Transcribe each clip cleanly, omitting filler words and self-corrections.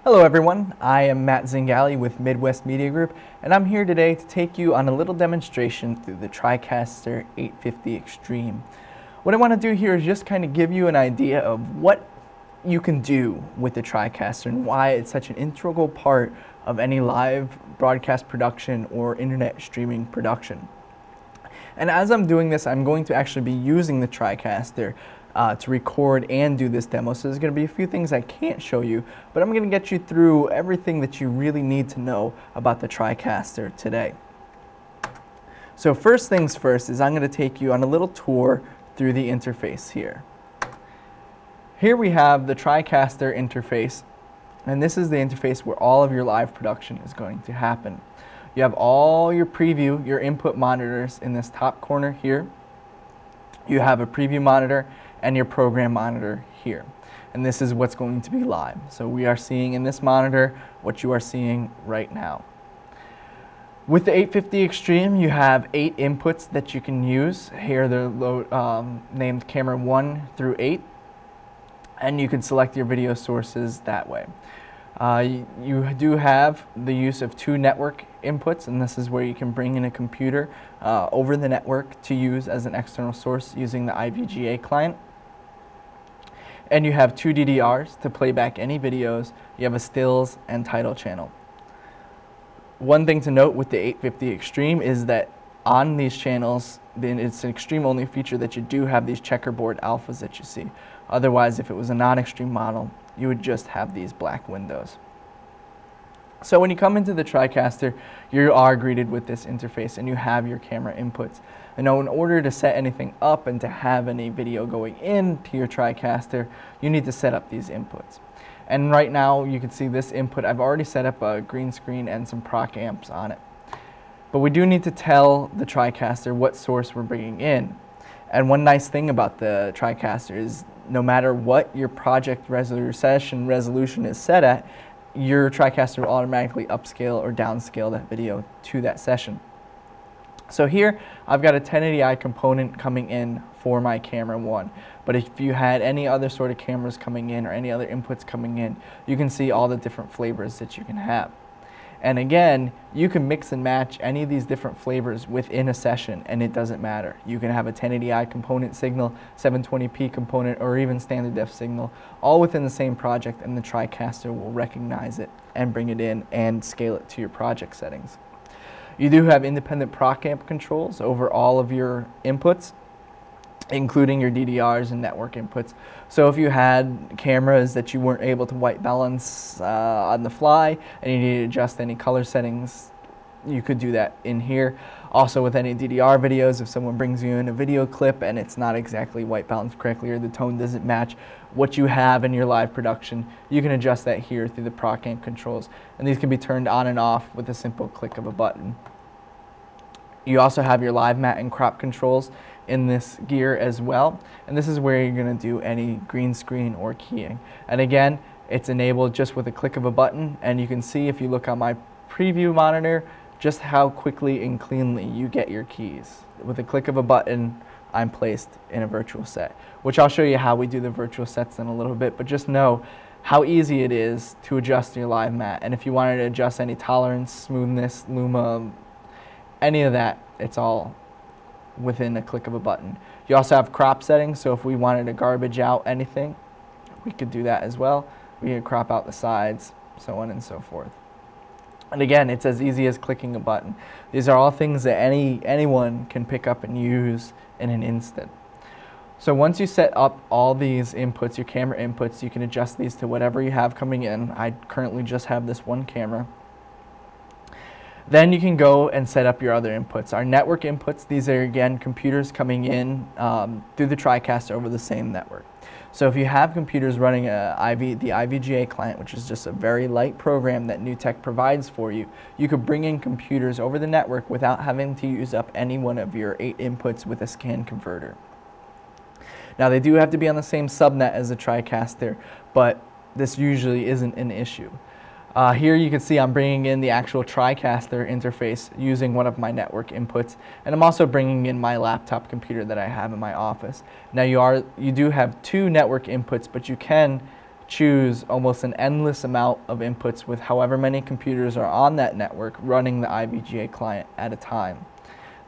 Hello everyone, I am Matt Zingali with Midwest Media Group, and I'm here today to take you on a little demonstration through the Tricaster 850 Extreme. What I want to do here is just kind of give you an idea of what you can do with the Tricaster and why it's such an integral part of any live broadcast production or internet streaming production. And as I'm doing this, I'm going to actually be using the Tricaster to record and do this demo. So there's going to be a few things I can't show you, but I'm going to get you through everything that you really need to know about the Tricaster today. So first things first is I'm going to take you on a little tour through the interface here. Here we have the Tricaster interface, and this is the interface where all of your live production is going to happen. You have all your preview, your input monitors in this top corner here. You have a preview monitor and your program monitor here. And this is what's going to be live. So we are seeing in this monitor what you are seeing right now. With the 850 Extreme, you have 8 inputs that you can use. Here they're named camera 1 through 8. And you can select your video sources that way. You do have the use of 2 network inputs, and this is where you can bring in a computer over the network to use as an external source using the IVGA client. And you have 2 DDRs to play back any videos. You have a stills and title channel. One thing to note with the 850 Extreme is that on these channels, then it's an Extreme only feature that you do have these checkerboard alphas that you see. Otherwise, if it was a non-Extreme model, you would just have these black windows. So when you come into the Tricaster, you are greeted with this interface and you have your camera inputs. And now in order to set anything up and to have any video going into your Tricaster, you need to set up these inputs. And right now you can see this input, I've already set up a green screen and some proc amps on it. But we do need to tell the Tricaster what source we're bringing in. And one nice thing about the Tricaster is no matter what your project session resolution is set at, your Tricaster will automatically upscale or downscale that video to that session. So here I've got a 1080i component coming in for my camera 1. But if you had any other sort of cameras coming in or any other inputs coming in, you can see all the different flavors that you can have. And again, you can mix and match any of these different flavors within a session and it doesn't matter. You can have a 1080i component signal, 720p component, or even standard def signal, all within the same project, and the Tricaster will recognize it and bring it in and scale it to your project settings. You do have independent proc amp controls over all of your inputs, including your DDRs and network inputs. So if you had cameras that you weren't able to white balance on the fly and you needed to adjust any color settings, you could do that in here. Also with any DDR videos, if someone brings you in a video clip and it's not exactly white balanced correctly or the tone doesn't match what you have in your live production, you can adjust that here through the proc amp controls. And these can be turned on and off with a simple click of a button. You also have your live matte and crop controls in this gear as well, and this is where you're going to do any green screen or keying. And again, it's enabled just with a click of a button, and you can see if you look on my preview monitor just how quickly and cleanly you get your keys. With a click of a button, I'm placed in a virtual set, which I'll show you how we do the virtual sets in a little bit, but just know how easy it is to adjust your live matte. And if you wanted to adjust any tolerance, smoothness, luma, any of that, it's all within a click of a button. You also have crop settings, so if we wanted to garbage out anything, we could do that as well. We could crop out the sides, so on and so forth. And again, it's as easy as clicking a button. These are all things that anyone can pick up and use in an instant. So once you set up all these inputs, your camera inputs, you can adjust these to whatever you have coming in. I currently just have this one camera. Then you can go and set up your other inputs. Our network inputs, these are again computers coming in through the Tricaster over the same network. So if you have computers running the IVGA client, which is just a very light program that NewTek provides for you, you could bring in computers over the network without having to use up any one of your 8 inputs with a scan converter. Now they do have to be on the same subnet as the Tricaster, but this usually isn't an issue. Here you can see I'm bringing in the actual Tricaster interface using one of my network inputs, and I'm also bringing in my laptop computer that I have in my office. Now you do have 2 network inputs, but you can choose almost an endless amount of inputs with however many computers are on that network running the IVGA client at a time.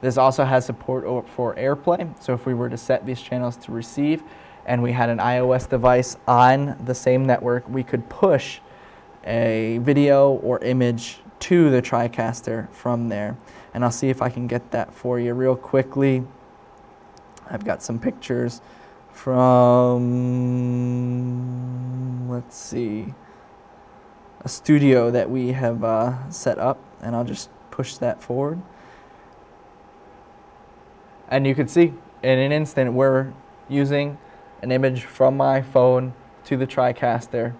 This also has support for AirPlay, so if we were to set these channels to receive and we had an iOS device on the same network, we could push a video or image to the Tricaster from there. And I'll see if I can get that for you real quickly. I've got some pictures from, let's see, a studio that we have set up, and I'll just push that forward. And you can see in an instant we're using an image from my phone to the Tricaster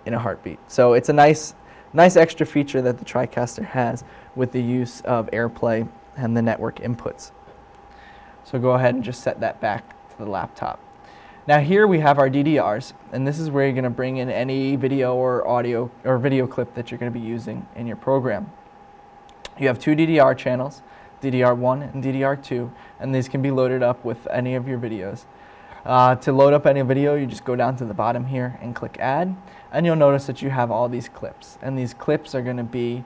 in a heartbeat. So it's a nice extra feature that the Tricaster has with the use of AirPlay and the network inputs. So go ahead and just set that back to the laptop. Now here we have our DDRs, and this is where you're going to bring in any video or audio or video clip that you're going to be using in your program. You have two DDR channels, DDR1 and DDR2, and these can be loaded up with any of your videos. To load up any video, you just go down to the bottom here and click Add, and you'll notice that you have all these clips, and these clips are going to be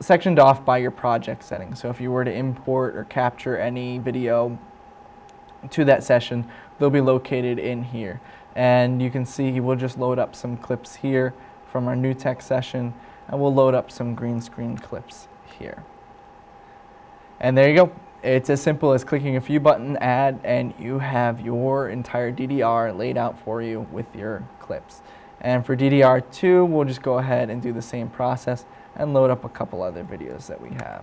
sectioned off by your project settings. So if you were to import or capture any video to that session, they'll be located in here. And you can see we'll just load up some clips here from our new tech session, and we'll load up some green screen clips here. And there you go. It's as simple as clicking a few buttons, add, and you have your entire DDR laid out for you with your clips. And for DDR2, we'll just go ahead and do the same process and load up a couple other videos that we have.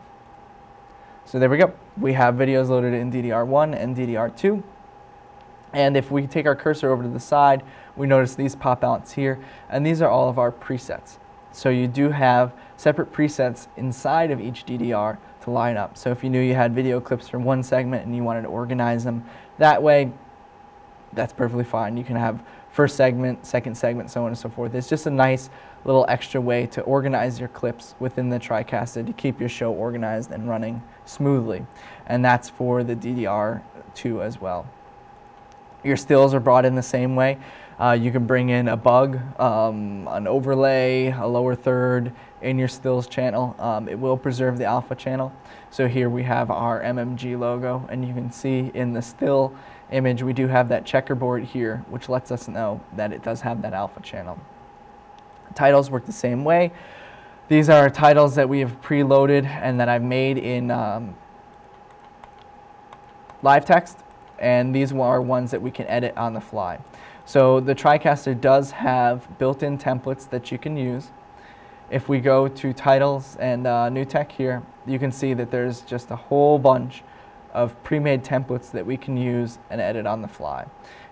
So there we go. We have videos loaded in DDR1 and DDR2. And if we take our cursor over to the side, we notice these pop outs here, and these are all of our presets. So you do have separate presets inside of each DDR to line up. So if you knew you had video clips from one segment and you wanted to organize them that way, that's perfectly fine. You can have first segment, second segment, so on and so forth. It's just a nice little extra way to organize your clips within the Tricaster to keep your show organized and running smoothly. And that's for the DDR2 as well. Your stills are brought in the same way. You can bring in a bug, an overlay, a lower third in your stills channel. It will preserve the alpha channel. So here we have our MMG logo, and you can see in the still image we do have that checkerboard here, which lets us know that it does have that alpha channel. Titles work the same way. These are titles that we have preloaded and that I've made in live text, and these are ones that we can edit on the fly. So the Tricaster does have built-in templates that you can use. If we go to titles and new tech here, you can see that there's just a whole bunch of pre-made templates that we can use and edit on the fly.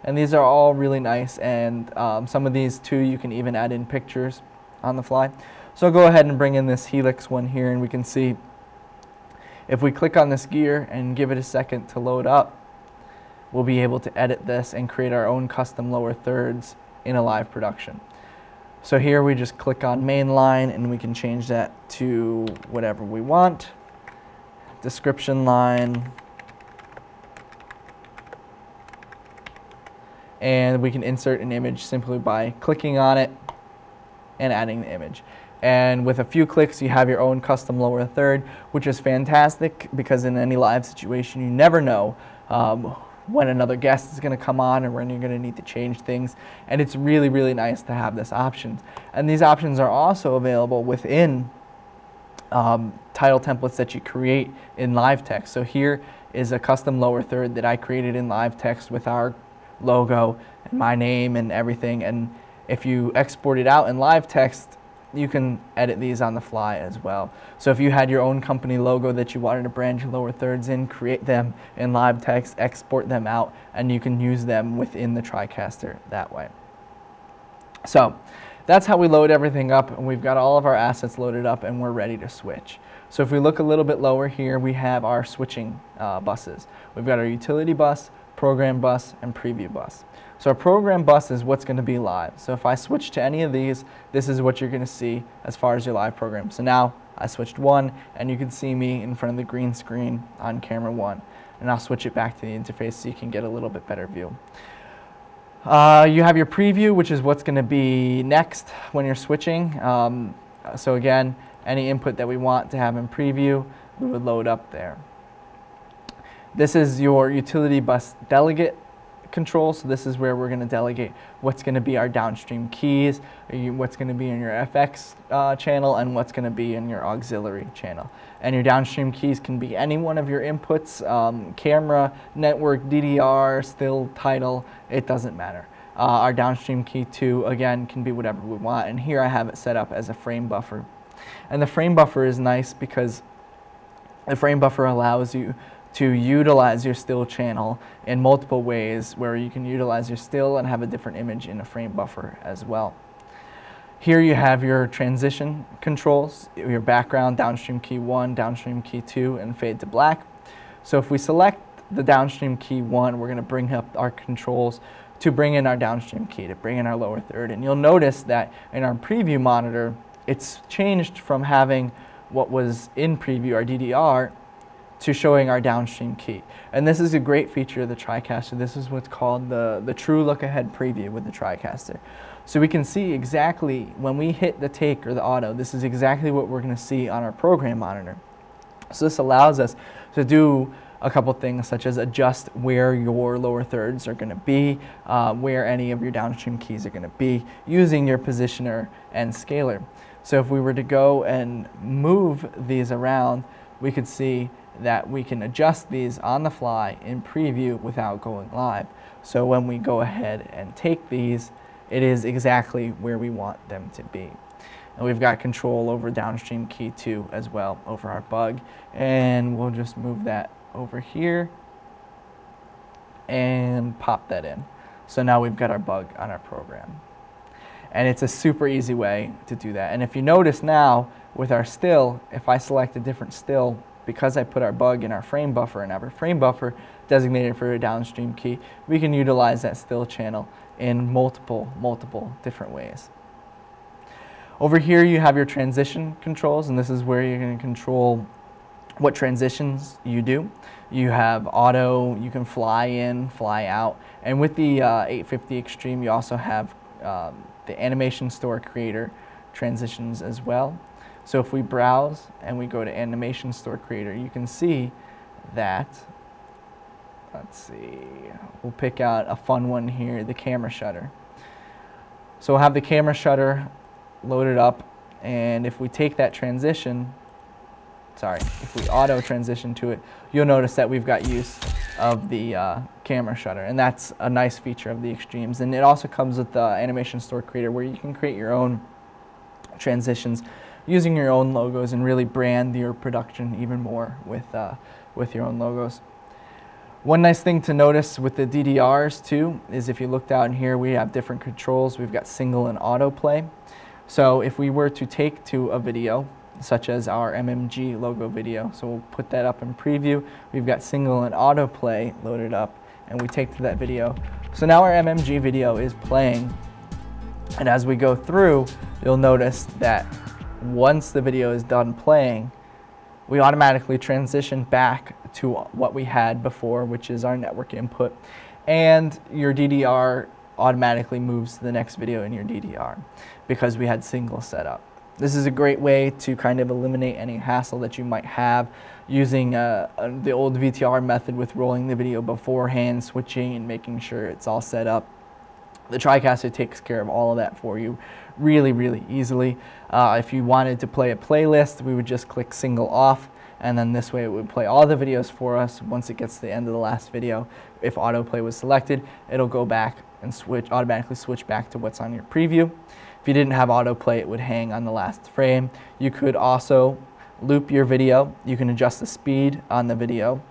And these are all really nice, and some of these too you can even add in pictures on the fly. So I'll go ahead and bring in this Helix one here, and we can see if we click on this gear and give it a second to load up, we'll be able to edit this and create our own custom lower thirds in a live production. So here we just click on mainline and we can change that to whatever we want. Description line. And we can insert an image simply by clicking on it and adding the image. And with a few clicks you have your own custom lower third, which is fantastic because in any live situation you never know when another guest is going to come on or when you're going to need to change things, and it's really, really nice to have this option. And these options are also available within title templates that you create in live text. So here is a custom lower third that I created in live text with our logo and my name and everything, and if you export it out in live text, you can edit these on the fly as well. So if you had your own company logo that you wanted to brand your lower thirds in, create them in live text, export them out, and you can use them within the Tricaster that way. So that's how we load everything up, and we've got all of our assets loaded up and we're ready to switch. So if we look a little bit lower here, we have our switching buses. We've got our utility bus, program bus, and preview bus. So our program bus is what's going to be live. So if I switch to any of these, this is what you're going to see as far as your live program. So now I switched one, and you can see me in front of the green screen on camera one. And I'll switch it back to the interface so you can get a little bit better view. You have your preview, which is what's going to be next when you're switching. So again, any input that we want to have in preview, we would load up there. This is your utility bus delegate control. So this is where we're going to delegate what's going to be our downstream keys, what's going to be in your FX channel, and what's going to be in your auxiliary channel. And your downstream keys can be any one of your inputs, camera, network, DDR, still, title, it doesn't matter. Our downstream key too, again, can be whatever we want. And here I have it set up as a frame buffer. And the frame buffer is nice because the frame buffer allows you to utilize your still channel in multiple ways, where you can utilize your still and have a different image in a frame buffer as well. Here you have your transition controls, your background, downstream key 1, downstream key 2, and fade to black. So if we select the downstream key 1, we're going to bring up our controls to bring in our downstream key, to bring in our lower third. And you'll notice that in our preview monitor, it's changed from having what was in preview, our DDR, to showing our downstream key. And this is a great feature of the Tricaster. This is what's called the true look-ahead preview with the Tricaster. So we can see exactly when we hit the take or the auto, this is exactly what we're going to see on our program monitor. So this allows us to do a couple things, such as adjust where your lower thirds are going to be, where any of your downstream keys are going to be, using your positioner and scaler. So if we were to go and move these around, we could see that we can adjust these on the fly in preview without going live. So when we go ahead and take these, it is exactly where we want them to be. And we've got control over downstream key 2 as well, over our bug. And we'll just move that over here and pop that in. So now we've got our bug on our program. And it's a super easy way to do that. And if you notice now with our still, if I select a different still, because I put our bug in our frame buffer and have our frame buffer designated for a downstream key, we can utilize that still channel in multiple different ways. Over here you have your transition controls, and this is where you're going to control what transitions you do. You have auto, you can fly in, fly out, and with the 850 Extreme you also have the animation store creator transitions as well. So if we browse and we go to Animation Store Creator, you can see that, let's see, we'll pick out a fun one here, the camera shutter. So we'll have the camera shutter loaded up, and if we take that transition, if we auto transition to it, you'll notice that we've got use of the camera shutter, and that's a nice feature of the Extremes. And it also comes with the Animation Store Creator, where you can create your own transitions using your own logos and really brand your production even more with your own logos. One nice thing to notice with the DDRs too is if you look down here, we have different controls. We've got single and autoplay. So if we were to take to a video, such as our MMG logo video, so we'll put that up in preview, we've got single and autoplay loaded up, and we take to that video. So now our MMG video is playing, and as we go through, you'll notice that once the video is done playing, we automatically transition back to what we had before, which is our network input, and your DDR automatically moves to the next video in your DDR because we had single set up. This is a great way to kind of eliminate any hassle that you might have using the old VTR method with rolling the video beforehand, switching and making sure it's all set up. The Tricaster takes care of all of that for you really easily. If you wanted to play a playlist, we would just click single off, and then this way it would play all the videos for us. Once it gets to the end of the last video, if autoplay was selected, it'll go back and automatically switch back to what's on your preview. If you didn't have autoplay, it would hang on the last frame. You could also loop your video. You can adjust the speed on the video.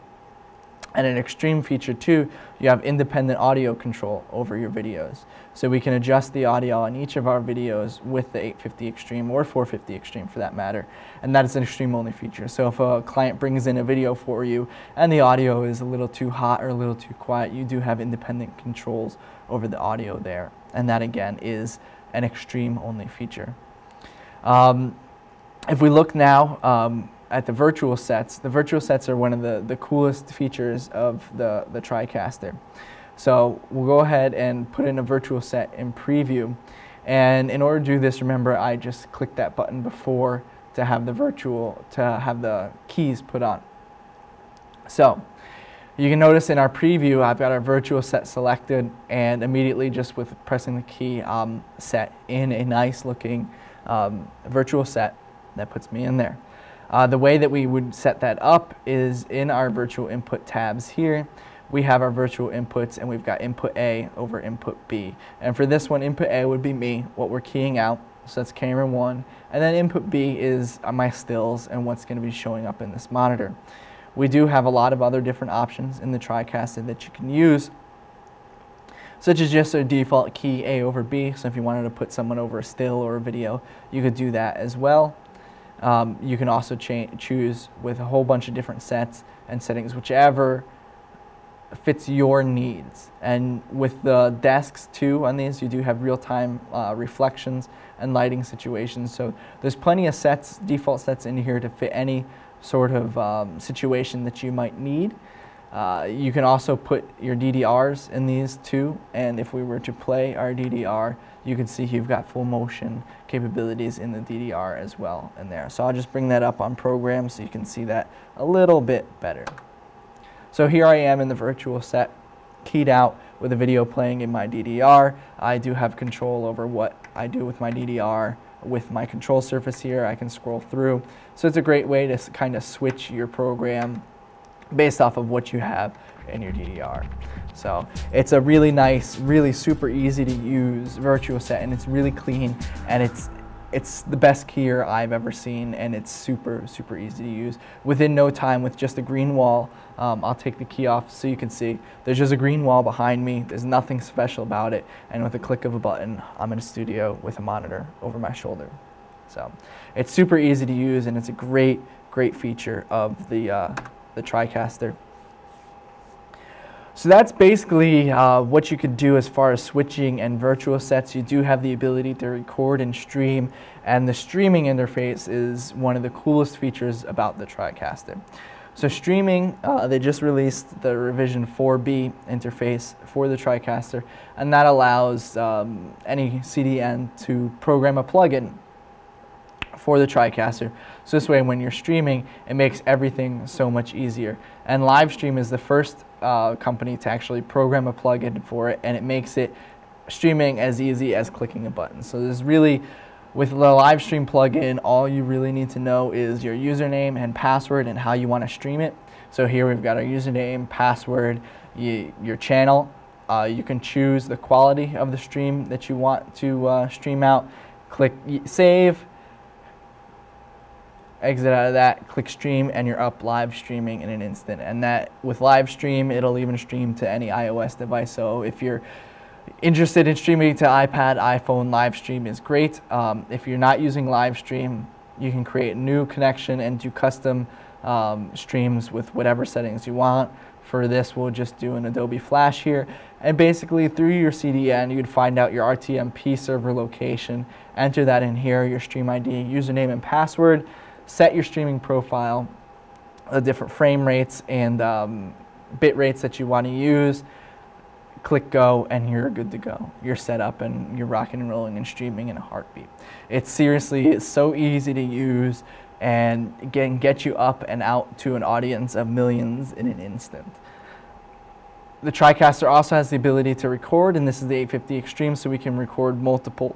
And an extreme feature too, you have independent audio control over your videos. So we can adjust the audio on each of our videos with the 850 Extreme or 450 Extreme for that matter. And that is an extreme only feature. So if a client brings in a video for you and the audio is a little too hot or a little too quiet, you do have independent controls over the audio there. And that again is an extreme only feature. If we look now at the virtual sets are one of the coolest features of the Tricaster. So we'll go ahead and put in a virtual set in preview. And in order to do this, remember I just clicked that button before to have the keys put on. So you can notice in our preview, I've got our virtual set selected, and immediately just with pressing the key, set in a nice looking virtual set that puts me in there. The way that we would set that up is in our virtual input tabs here. We have our virtual inputs, and we've got input A over input B. And for this one, input A would be me, what we're keying out, so that's camera 1. And then input B is my stills and what's going to be showing up in this monitor. We do have a lot of other different options in the Tricaster that you can use, such as just a default key A over B. So if you wanted to put someone over a still or a video, you could do that as well. You can also choose with a whole bunch of different sets and settings, whichever fits your needs. And with the desks too on these, you do have real-time reflections and lighting situations. So there's plenty of sets, default sets in here to fit any sort of situation that you might need. You can also put your DDRs in these too, and if we were to play our DDR, you can see you've got full motion capabilities in the DDR as well in there. So I'll just bring that up on program so you can see that a little bit better. So here I am in the virtual set, keyed out with a video playing in my DDR. I do have control over what I do with my DDR. With my control surface here, I can scroll through. So it's a great way to kind of switch your program based off of what you have in your DDR. So it's a really nice, really super easy to use virtual set, and it's really clean, and it's the best keyer I've ever seen, and it's super easy to use. Within no time, with just a green wall, I'll take the key off so you can see there's just a green wall behind me. There's nothing special about it, and with a click of a button, I'm in a studio with a monitor over my shoulder. So it's super easy to use, and it's a great feature of the Tricaster. So that's basically what you could do as far as switching and virtual sets. You do have the ability to record and stream, and the streaming interface is one of the coolest features about the Tricaster. So streaming, they just released the revision 4B interface for the Tricaster, and that allows any CDN to program a plugin for the Tricaster. So this way, when you're streaming, it makes everything so much easier. And Livestream is the first company to actually program a plugin for it, and it makes it streaming as easy as clicking a button. So there's really, with the Livestream plugin, all you really need to know is your username and password and how you want to stream it. So here we've got our username, password, your channel. You can choose the quality of the stream that you want to stream out. Click save. Exit out of that, click stream, and you're up live streaming in an instant. And that, with live stream, it'll even stream to any iOS device. So if you're interested in streaming to iPad, iPhone, live stream is great. If you're not using live stream, you can create a new connection and do custom streams with whatever settings you want. For this, we'll just do an Adobe Flash here. And basically, through your CDN, you'd find out your RTMP server location, enter that in here, your stream ID, username, and password. Set your streaming profile, the different frame rates and bit rates that you want to use. Click go, and you're good to go. You're set up, and you're rocking and rolling and streaming in a heartbeat. It's so easy to use, and again, get you up and out to an audience of millions in an instant. The Tricaster also has the ability to record, and this is the 850 Extreme, so we can record multiple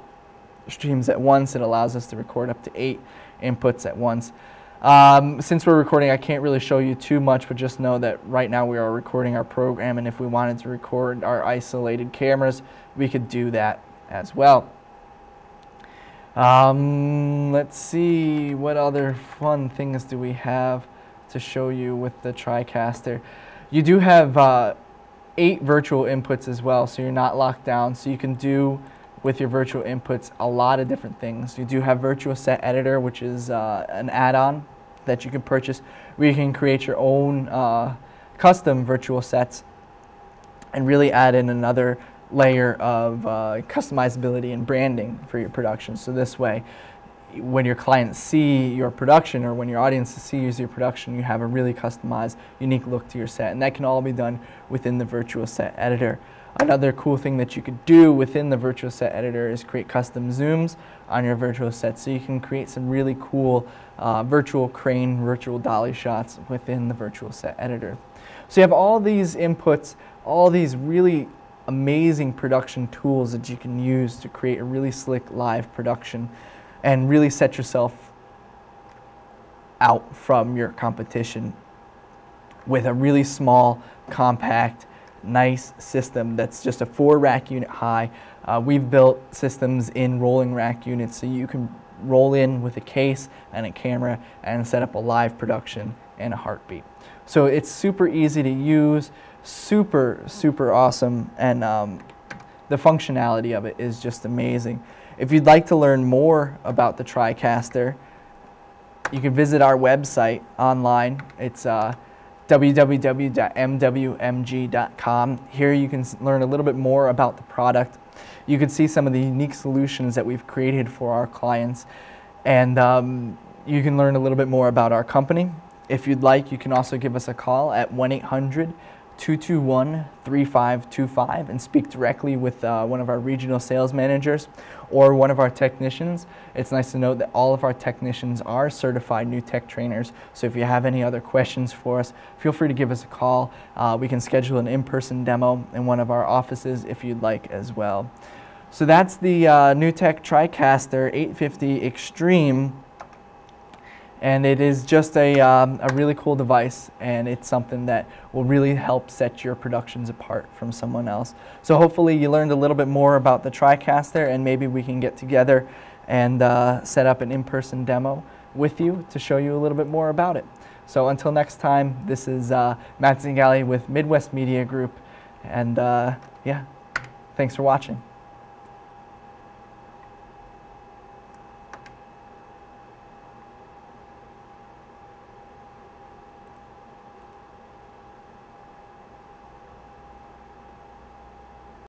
streams at once. It allows us to record up to 8 inputs at once. Since we're recording, I can't really show you too much, but just know that right now we are recording our program, and if we wanted to record our isolated cameras, we could do that as well. Let's see, what other fun things do we have to show you with the Tricaster? You do have 8 virtual inputs as well, so you're not locked down, so you can do with your virtual inputs a lot of different things. You do have Virtual Set Editor, which is an add-on that you can purchase where you can create your own custom virtual sets and really add in another layer of customizability and branding for your production. So this way, when your clients see your production, or when your audience sees your production, you have a really customized, unique look to your set, and that can all be done within the virtual set editor. Another cool thing that you could do within the virtual set editor is create custom zooms on your virtual set, so you can create some really cool virtual crane, virtual dolly shots within the virtual set editor. So you have all these inputs, all these really amazing production tools that you can use to create a really slick live production and really set yourself out from your competition with a really small, compact, nice system that's just a 4-rack unit high. We've built systems in rolling rack units, so you can roll in with a case and a camera and set up a live production in a heartbeat. So it's super easy to use, super awesome, and the functionality of it is just amazing. If you'd like to learn more about the Tricaster, you can visit our website online. It's www.mwmg.com. Here you can learn a little bit more about the product. You can see some of the unique solutions that we've created for our clients, and you can learn a little bit more about our company. If you'd like, you can also give us a call at 1-800-221-3525 and speak directly with one of our regional sales managers or one of our technicians. It's nice to note that all of our technicians are certified new tech trainers, so if you have any other questions for us, feel free to give us a call. We can schedule an in-person demo in one of our offices if you'd like as well. So that's the NewTek Tricaster 850 Extreme. And it is just a really cool device, and it's something that will really help set your productions apart from someone else. So hopefully you learned a little bit more about the Tricaster, and maybe we can get together and set up an in-person demo with you to show you a little bit more about it. So until next time, this is Matt Zingali with Midwest Media Group, and yeah, thanks for watching.